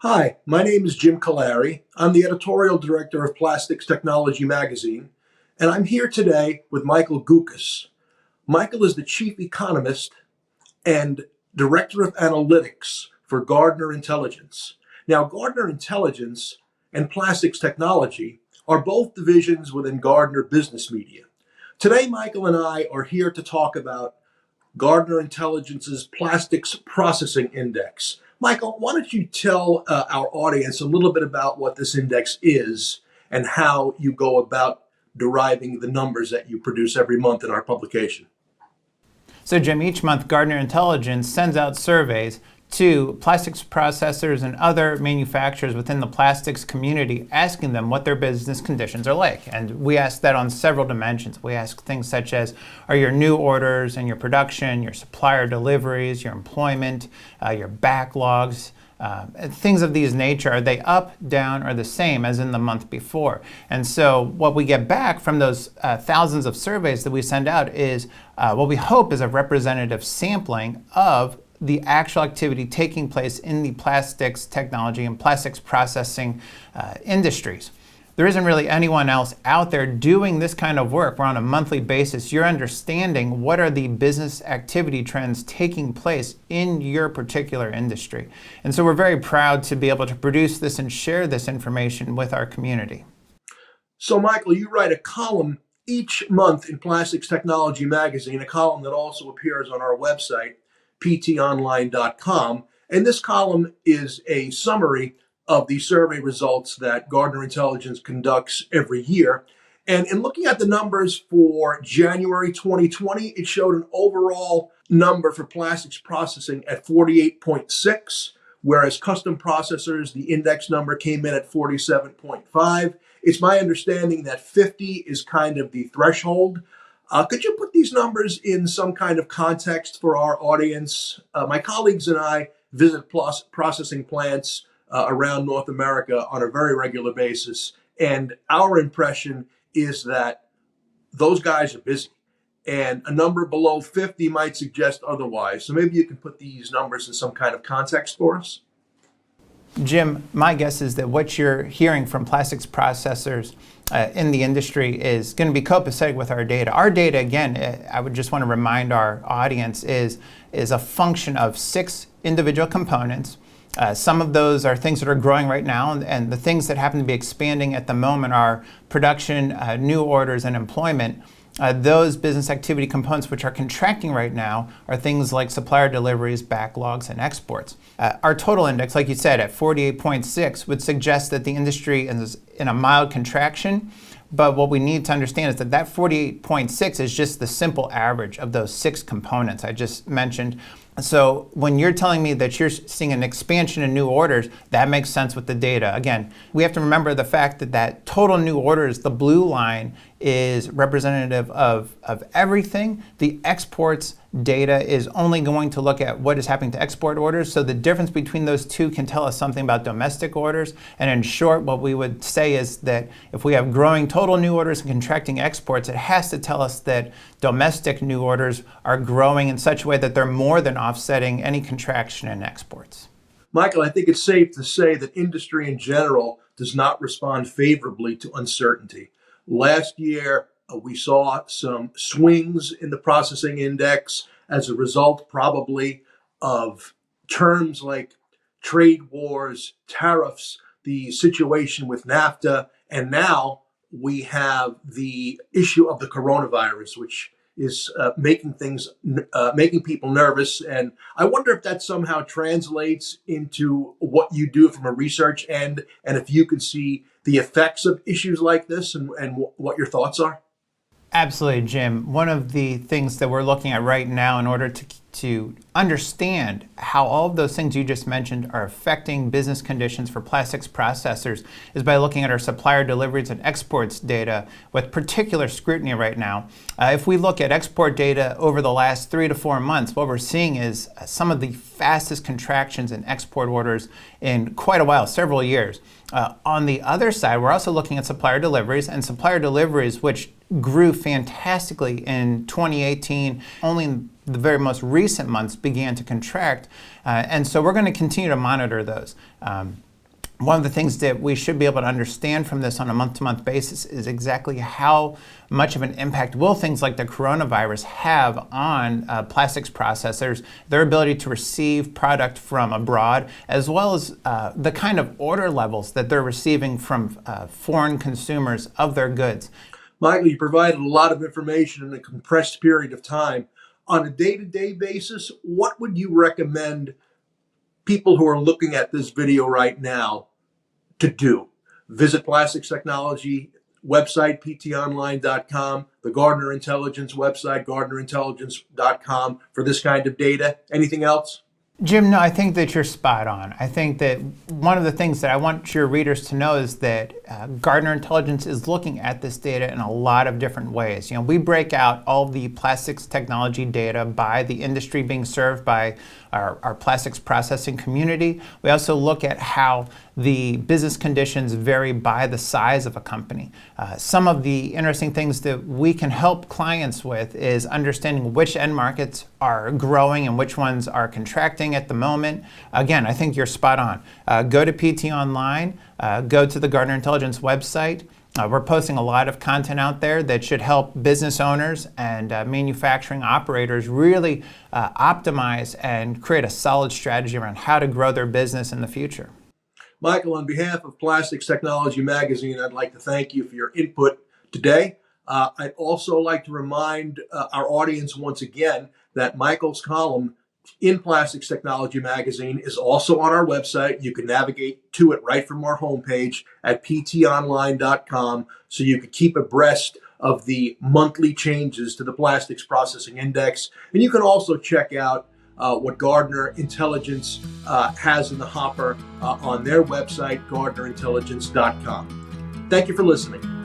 Hi, my name is Jim Callari. I'm the editorial director of Plastics Technology magazine, and I'm here today with Michael Guckes. Michael is the chief economist and director of analytics for Gardner Intelligence. Now, Gardner Intelligence and Plastics Technology are both divisions within Gardner Business Media. Today, Michael and I are here to talk about Gardner Intelligence's Plastics Processing Index. Michael, why don't you tell our audience a little bit about what this index is and how you go about deriving the numbers that you produce every month in our publication? So Jim, each month Gardner Intelligence sends out surveys to plastics processors and other manufacturers within the plastics community, asking them what their business conditions are like. And we ask that on several dimensions. We ask things such as, are your new orders and your production, your supplier deliveries, your employment, your backlogs, things of these nature, are they up, down, or the same as in the month before? And so what we get back from those thousands of surveys that we send out is what we hope is a representative sampling of the actual activity taking place in the plastics technology and plastics processing industries. There isn't really anyone else out there doing this kind of work where on a monthly basis you're understanding what are the business activity trends taking place in your particular industry. And so we're very proud to be able to produce this and share this information with our community. So, Michael, you write a column each month in Plastics Technology magazine, a column that also appears on our website, ptonline.com. And this column is a summary of the survey results that Gardner Intelligence conducts every year. And in looking at the numbers for January 2020, it showed an overall number for plastics processing at 48.6, whereas custom processors, the index number came in at 47.5. It's my understanding that 50 is kind of the threshold. Could you put these numbers in some kind of context for our audience? My colleagues and I visit processing plants around North America on a very regular basis, and our impression is that those guys are busy, and a number below 50 might suggest otherwise. So maybe you can put these numbers in some kind of context for us. Jim, my guess is that what you're hearing from plastics processors in the industry is going to be copacetic with our data. Our data, again, I would just want to remind our audience, is a function of 6 individual components. Some of those are things that are growing right now, and the things that happen to be expanding at the moment are production, new orders, and employment. Those business activity components which are contracting right now are things like supplier deliveries, backlogs, and exports. Our total index, like you said, at 48.6 would suggest that the industry is in a mild contraction. But what we need to understand is that that 48.6 is just the simple average of those 6 components I just mentioned. So when you're telling me that you're seeing an expansion in new orders, that makes sense with the data. Again, we have to remember the fact that total new orders, the blue line, is representative of everything. The exports data is only going to look at what is happening to export orders. So the difference between those two can tell us something about domestic orders. And in short, what we would say is that if we have growing total new orders and contracting exports, it has to tell us that domestic new orders are growing in such a way that they're more than offsetting any contraction in exports. Michael, I think it's safe to say that industry in general does not respond favorably to uncertainty. Last year, we saw some swings in the processing index as a result, probably, of terms like trade wars, tariffs, the situation with NAFTA, and now we have the issue of the coronavirus, which is making people nervous. And I wonder if that somehow translates into what you do from a research end, and if you can see the effects of issues like this and what your thoughts are. Absolutely, Jim. One of the things that we're looking at right now in order to understand how all of those things you just mentioned are affecting business conditions for plastics processors is by looking at our supplier deliveries and exports data with particular scrutiny right now. If we look at export data over the last 3 to 4 months, what we're seeing is some of the fastest contractions in export orders in quite a while, several years. On the other side, we're also looking at supplier deliveries, which grew fantastically in 2018. Only in the very most recent months began to contract. And so we're going to continue to monitor those. one of the things that we should be able to understand from this on a month-to-month basis is exactly how much of an impact will things like the coronavirus have on plastics processors, their ability to receive product from abroad, as well as the kind of order levels that they're receiving from foreign consumers of their goods. Michael, you provided a lot of information in a compressed period of time. On a day-to-day basis, what would you recommend people who are looking at this video right now to do? Visit Plastics Technology website, ptonline.com, the Gardner Intelligence website, gardnerintelligence.com, for this kind of data. Anything else? Jim, no, I think that you're spot on. I think that one of the things that I want your readers to know is that Gardner Intelligence is looking at this data in a lot of different ways. You know, we break out all the plastics technology data by the industry being served by our plastics processing community. We also look at how the business conditions vary by the size of a company. Some of the interesting things that we can help clients with is understanding which end markets are growing and which ones are contracting at the moment. Again, I think you're spot on. Go to PT Online, go to the Gardner Intelligence website. We're posting a lot of content out there that should help business owners and manufacturing operators really optimize and create a solid strategy around how to grow their business in the future. Michael, on behalf of Plastics Technology Magazine, I'd like to thank you for your input today. I'd also like to remind our audience once again that Michael's column in Plastics Technology Magazine is also on our website. You can navigate to it right from our homepage at ptonline.com, so you can keep abreast of the monthly changes to the Plastics Processing Index. And you can also check out what Gardner Intelligence has in the hopper on their website, gardnerintelligence.com. Thank you for listening.